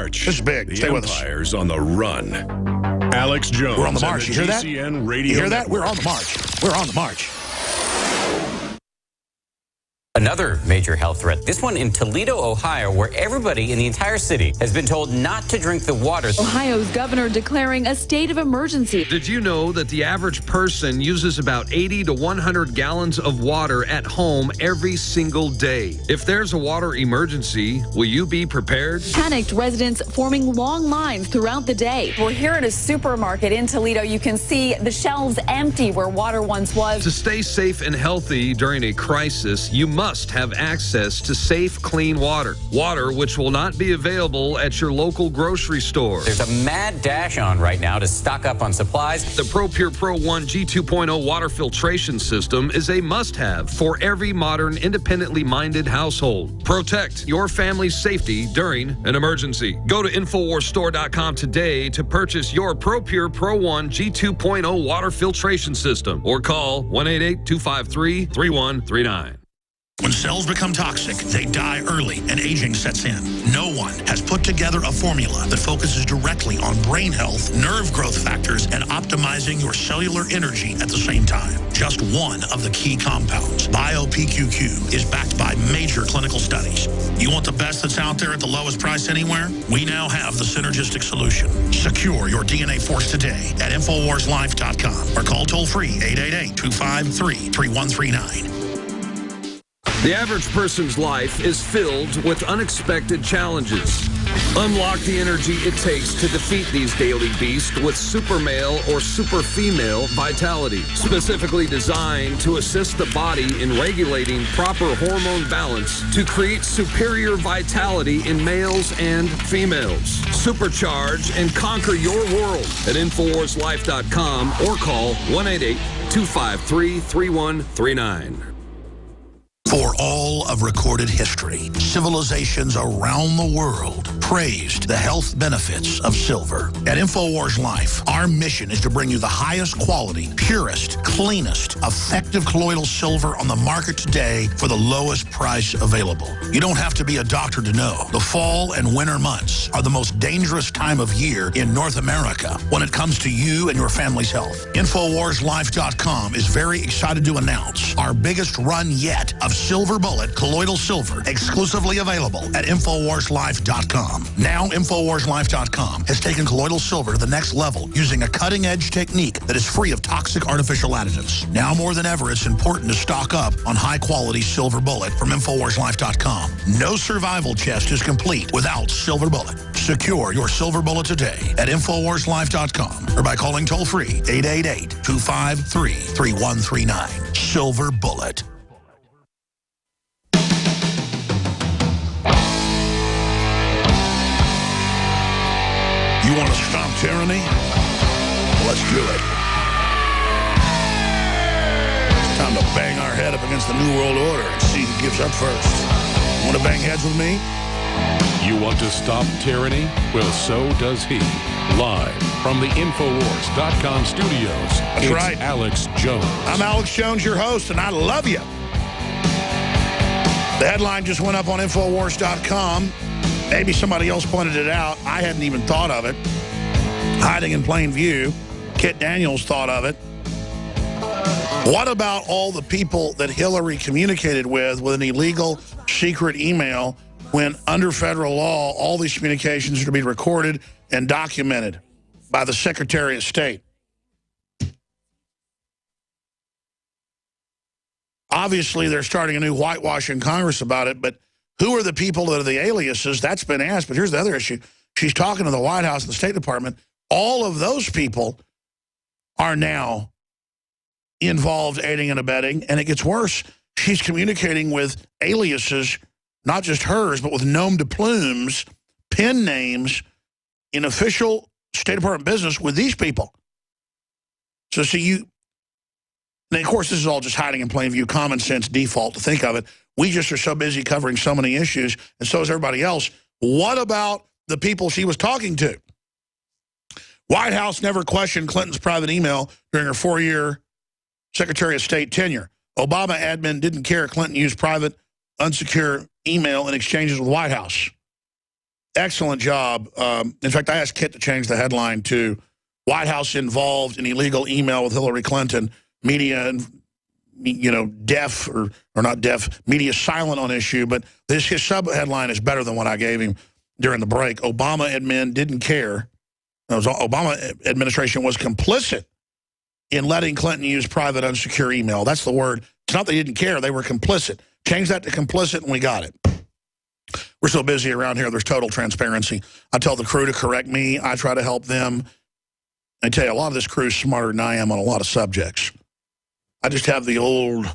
march. This is big. Stay with us. Empire's on the run. Alex Jones. We're on the march. You hear that? GCN Radio You hear that? Network. We're on the march. We're on the march. Another major health threat, this one in Toledo, Ohio, where everybody in the entire city has been told not to drink the water. Ohio's governor declaring a state of emergency. Did you know that the average person uses about 80 to 100 gallons of water at home every single day? If there's a water emergency, will you be prepared? Panicked residents forming long lines throughout the day. We're here at a supermarket in Toledo. You can see the shelves empty where water once was. To stay safe and healthy during a crisis, you must have access to safe, clean water. Water which will not be available at your local grocery store. There's a mad dash on right now to stock up on supplies. The ProPure Pro 1 G2.0 water filtration system is a must-have for every modern, independently minded household. Protect your family's safety during an emergency. Go to InfoWarsStore.com today to purchase your ProPure Pro 1 G2.0 water filtration system or call 1-888-253-3139. When cells become toxic, they die early and aging sets in. No one has put together a formula that focuses directly on brain health, nerve growth factors, and optimizing your cellular energy at the same time. Just one of the key compounds, BioPQQ, is backed by major clinical studies. You want the best that's out there at the lowest price anywhere? We now have the synergistic solution. Secure your DNA Force today at InfoWarsLife.com or call toll-free 888-253-3139. The average person's life is filled with unexpected challenges. Unlock the energy it takes to defeat these daily beasts with super male or super female vitality, specifically designed to assist the body in regulating proper hormone balance to create superior vitality in males and females. Supercharge and conquer your world at InfoWarsLife.com or call 1-888-253-3139. For all of recorded history, civilizations around the world praised the health benefits of silver. At InfoWars Life, our mission is to bring you the highest quality, purest, cleanest, effective colloidal silver on the market today for the lowest price available. You don't have to be a doctor to know. The fall and winter months are the most dangerous time of year in North America when it comes to you and your family's health. InfoWarsLife.com is very excited to announce our biggest run yet of Silver Bullet colloidal silver, exclusively available at InfoWarsLife.com. Now, InfoWarsLife.com has taken colloidal silver to the next level using a cutting-edge technique that is free of toxic artificial additives. Now more than ever, it's important to stock up on high-quality Silver Bullet from InfoWarsLife.com. No survival chest is complete without Silver Bullet. Secure your Silver Bullet today at InfoWarsLife.com or by calling toll-free 888-253-3139. Silver Bullet. You want to stop tyranny? Let's do it. It's time to bang our head up against the New World Order and see who gives up first. Want to bang heads with me? You want to stop tyranny? Well, so does he. Live from the Infowars.com studios, it's right. Alex Jones. I'm Alex Jones, your host, and I love you. The headline just went up on Infowars.com. Maybe somebody else pointed it out. I hadn't even thought of it. Hiding in plain view. Kit Daniels thought of it. What about all the people that Hillary communicated with an illegal secret email when under federal law, all these communications are to be recorded and documented by the Secretary of State? Obviously, they're starting a new whitewash in Congress about it, but who are the people that are the aliases? That's been asked, but here's the other issue. She's talking to the White House and the State Department. All of those people are now involved aiding and abetting, and it gets worse. She's communicating with aliases, not just hers, but with nom de plumes, pen names in official State Department business with these people. So see, you... And of course, this is all just hiding in plain view, common sense default to think of it. We just are so busy covering so many issues, and so is everybody else. What about the people she was talking to? White House never questioned Clinton's private email during her 4-year Secretary of State tenure. Obama admin didn't care Clinton used private, unsecure email in exchanges with White House. excellent job. In fact, I asked Kit to change the headline to White House involved in illegal email with Hillary Clinton, media, deaf or not deaf, media silent on issue. But his sub-headline is better than what I gave him during the break. Obama admin didn't care. Obama administration was complicit in letting Clinton use private unsecure email. That's the word. It's not they didn't care. They were complicit. Change that to complicit, and we got it. We're so busy around here, there's total transparency. I tell the crew to correct me. I try to help them. I tell you, a lot of this crew is smarter than I am on a lot of subjects. I just have the old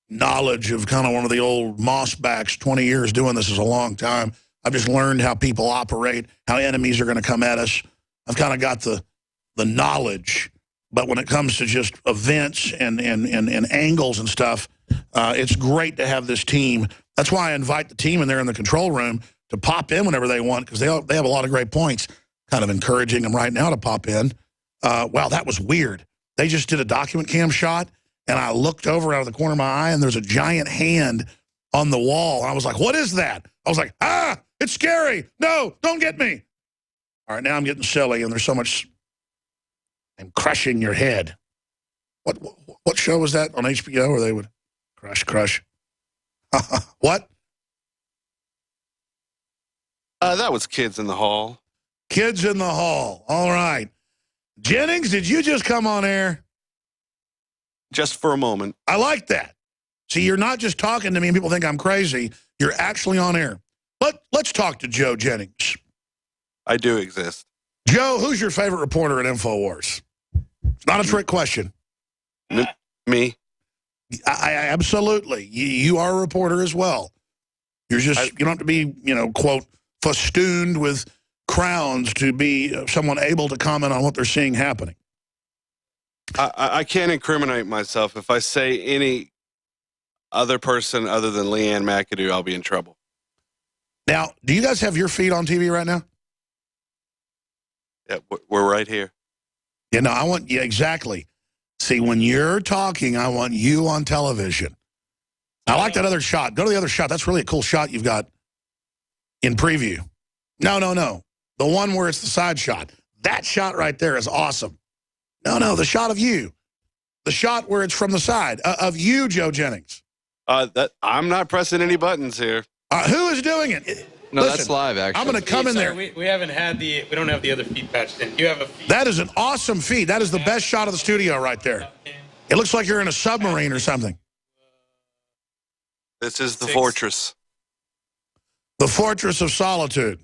knowledge of kind of one of the old mossbacks. 20 years doing this is a long time. I've just learned how people operate, how enemies are going to come at us. I've kind of got the knowledge. But when it comes to just events and angles and stuff, it's great to have this team. That's why I invite the team in there in the control room to pop in whenever they want, because they have a lot of great points. Kind of encouraging them right now to pop in. Wow, that was weird. They just did a document cam shot, and I looked over out of the corner of my eye, and there's a giant hand on the wall. And I was like, what is that? I was like, it's scary. No, don't get me. All right, now I'm getting silly, and there's so much. I'm crushing your head. What show was that on HBO where they would crush? What? That was Kids in the Hall. Kids in the Hall. All right. Jennings, did you just come on air? Just for a moment. I like that. See, you're not just talking to me and people think I'm crazy. You're actually on air. Let's talk to Joe Jennings. I do exist. Joe, who's your favorite reporter at InfoWars? It's not a trick question. Me. I absolutely. You are a reporter as well. You don't have to be, quote, festooned with crowns to be someone able to comment on what they're seeing happening. I can't incriminate myself. If I say any other person other than Leanne McAdoo, I'll be in trouble. Now, do you guys have your feed on TV right now? Yeah, we're right here. Yeah, exactly. See, when you're talking, I want you on television. I like that other shot. Go to the other shot. That's really a cool shot you've got in preview. No. The one where it's the side shot. That shot right there is awesome. No, the shot of you. The shot where it's from the side of you, Joe Jennings. I'm not pressing any buttons here. Who is doing it? No, Listen, that's live, actually. I'm going to come in there. We haven't had we don't have the other feed patched in. You have a feed. That is an awesome feed. That is the best shot of the studio right there. It looks like you're in a submarine or something. This is the fortress. The Fortress of Solitude.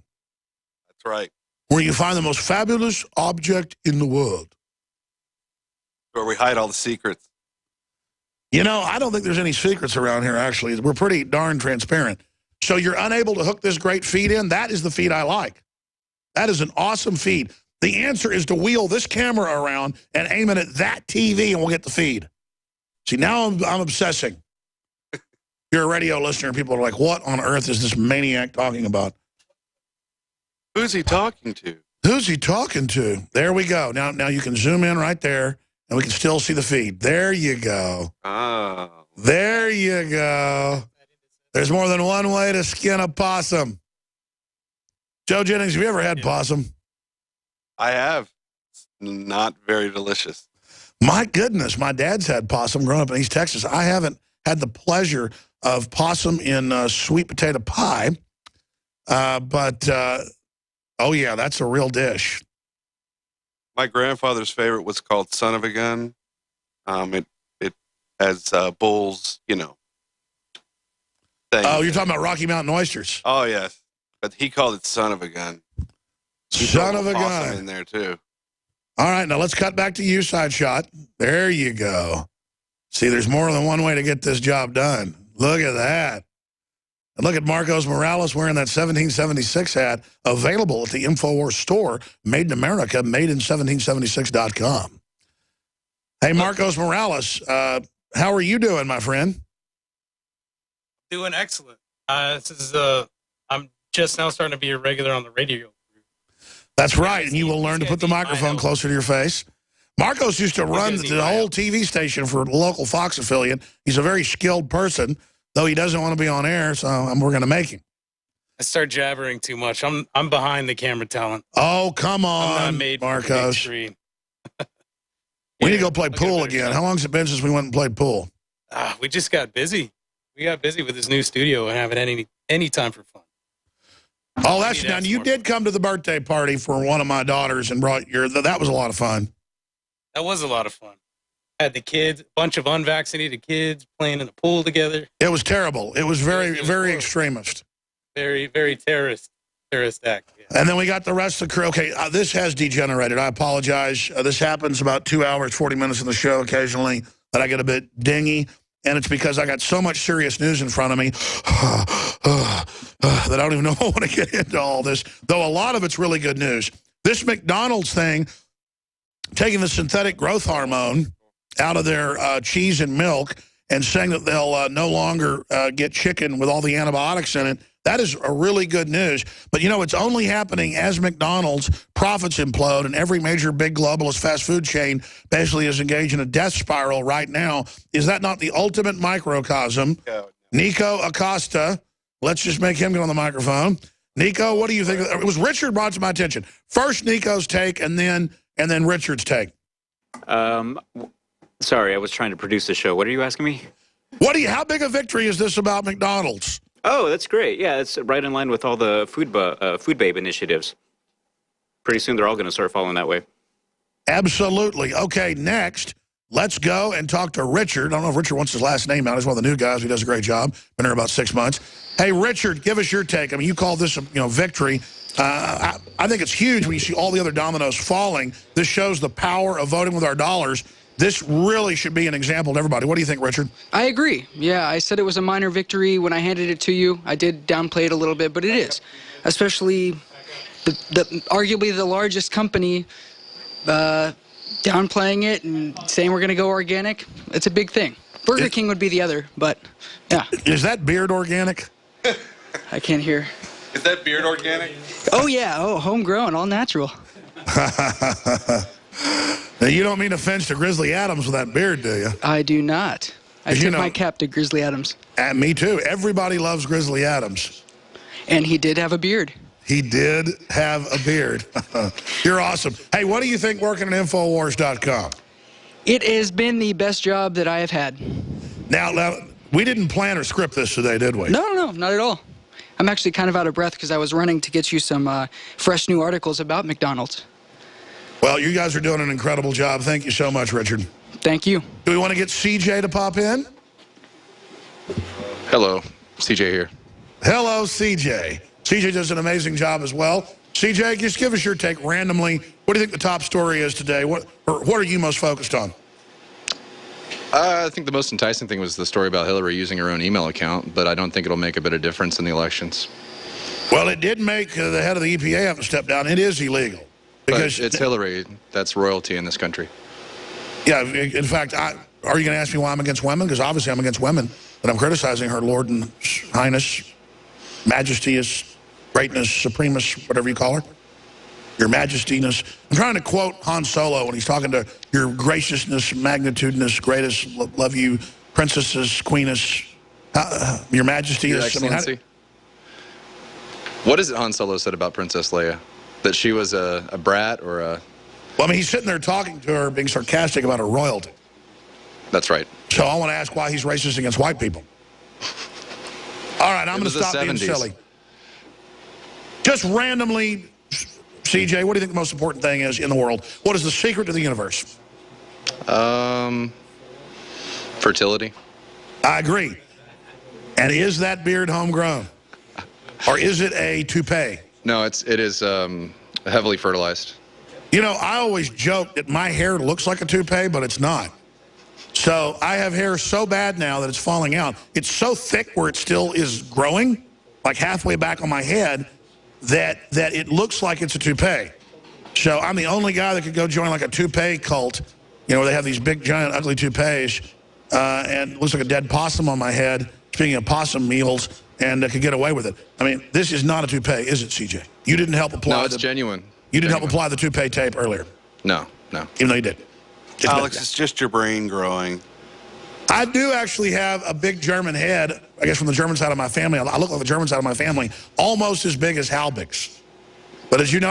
That's right. Where you find the most fabulous object in the world. Where we hide all the secrets. I don't think there's any secrets around here, actually. We're pretty darn transparent. So you're unable to hook this great feed in? That is the feed I like. That is an awesome feed. The answer is to wheel this camera around and aim it at that TV, and we'll get the feed. See, now I'm obsessing. You're a radio listener, and people are like, what on earth is this maniac talking about? Who's he talking to? Who's he talking to? There we go. Now you can zoom in right there, and we can still see the feed. There you go. Oh. There you go. There's more than one way to skin a possum. Joe Jennings, have you ever had possum? I have. It's not very delicious. My goodness, my dad's had possum growing up in East Texas. I haven't had the pleasure of possum in sweet potato pie. But oh, yeah, that's a real dish. My grandfather's favorite was called Son of a Gun. It has bulls, thing. Oh, you're talking about Rocky Mountain oysters. Oh, yes. But he called it Son of a Gun. Son of a gun. In there, too. All right, now let's cut back to you, side shot. There you go. See, there's more than one way to get this job done. Look at that. And look at Marcos Morales wearing that 1776 hat, available at the InfoWars store, made in America, made-in-1776.com. Hey, Marcos Morales, how are you doing, my friend? Doing excellent. I'm just now starting to be a regular on the radio. That's right, and you will learn to put the microphone closer to your face. Marcos used to run the whole TV station for the local Fox affiliate. He's a very skilled person, though he doesn't want to be on air, so we're going to make him. I start jabbering too much. I'm behind the camera talent. Oh, come I'm not on, made for the big Marcos. screen. We need to go play I'll get a pool better again. shot. How long's it been since we went and played pool? We just got busy. We got busy with this new studio and haven't any time for fun. Oh, that's Maybe now. that's You more did come to the birthday party for one of my daughters and brought your. That was a lot of fun. That was a lot of fun. I had the kids, a bunch of unvaccinated kids playing in the pool together. It was terrible. It was very, It was very horrible. extremist. Very, very terrorist act. Yeah. And then we got the rest of the crew. Okay, this has degenerated. I apologize. This happens about 2 hours, 40 minutes in the show occasionally that I get a bit dingy. And it's because I got so much serious news in front of me that I don't even know if I want to get into all this, though a lot of it's really good news. This McDonald's thing, taking the synthetic growth hormone out of their cheese and milk and saying that they'll no longer get chicken with all the antibiotics in it, that is a really good news. But, you know, it's only happening as McDonald's profits implode and every major big globalist fast food chain basically is engaged in a death spiral right now. Is that not the ultimate microcosm? Nico Acosta, let's just make him get on the microphone. Nico, what do you think? It was Richard brought to my attention. First Nico's take and then Richard's take. Sorry, I was trying to produce the show. What are you asking me? How big a victory is this about McDonald's? Oh, that's great. Yeah, it's right in line with all the Food Babe initiatives. Pretty soon they're all going to start following that way. Absolutely. Okay, next, let's go and talk to Richard. I don't know if Richard wants his last name out. He's one of the new guys. He does a great job. Been here about 6 months. Hey, Richard, give us your take. I mean, you call this a victory. I think it's huge when you see all the other dominoes falling. This shows the power of voting with our dollars. This really should be an example to everybody. What do you think, Richard? I agree. Yeah, I said it was a minor victory when I handed it to you. I did downplay it a little bit, but it is. Especially arguably the largest company downplaying it and saying we're going to go organic. It's a big thing. Burger King would be the other, but yeah. Is that beard organic? I can't hear. Is that beard organic? Oh, yeah. Oh, homegrown, all natural. Now, you don't mean offense to Grizzly Adams with that beard, do you? I do not. I tip my cap to Grizzly Adams. And me too. Everybody loves Grizzly Adams. And he did have a beard. He did have a beard. You're awesome. Hey, what do you think working at Infowars.com? It has been the best job that I have had. Now, we didn't plan or script this today, did we? No, not at all. I'm actually kind of out of breath because I was running to get you some fresh new articles about McDonald's. Well, you guys are doing an incredible job. Thank you so much, Richard. Thank you. Do we want to get CJ to pop in? Hello, CJ here. Hello, CJ. CJ does an amazing job as well. CJ, just give us your take randomly. What do you think the top story is today? What are you most focused on? I think the most enticing thing was the story about Hillary using her own email account, but I don't think it'll make a bit of difference in the elections. Well, it did make the head of the EPA have to step down. It is illegal. Because it's Hillary. That's royalty in this country. Yeah, in fact, are you going to ask me why I'm against women? Because obviously I'm against women, but I'm criticizing her Lord and Highness, Majestyist, Greatness, Supremus, whatever you call her. Your Majestyness. I'm trying to quote Han Solo when he's talking to your graciousness, magnitudinous, greatest, love you, princesses, queeness, your Majesty. Your Excellency. What is it Han Solo said about Princess Leia? That she was a brat or a... Well, I mean, he's sitting there talking to her, being sarcastic about her royalty. That's right. So I want to ask why he's racist against white people. All right, I'm going to stop being silly. Just randomly, CJ, what do you think the most important thing is in the world? What is the secret to the universe? Fertility. I agree. And is that beard homegrown? Or is it a toupee? No, it is heavily fertilized. You know, I always joke that my hair looks like a toupee, but it's not. So I have hair so bad now that it's falling out. It's so thick where it still is growing, like halfway back on my head, that it looks like it's a toupee. So I'm the only guy that could go join like a toupee cult, you know, where they have these big, giant, ugly toupees, and it looks like a dead possum on my head, speaking of possum meals, and could get away with it. I mean, this is not a toupee, is it, CJ? You didn't help apply. No, it's genuine. You didn't help apply the toupee tape earlier. No. Even though you did. Alex, it's just your brain growing. I do actually have a big German head, I guess from the German side of my family. I look like the German side of my family, almost as big as Halbig's. But as you know,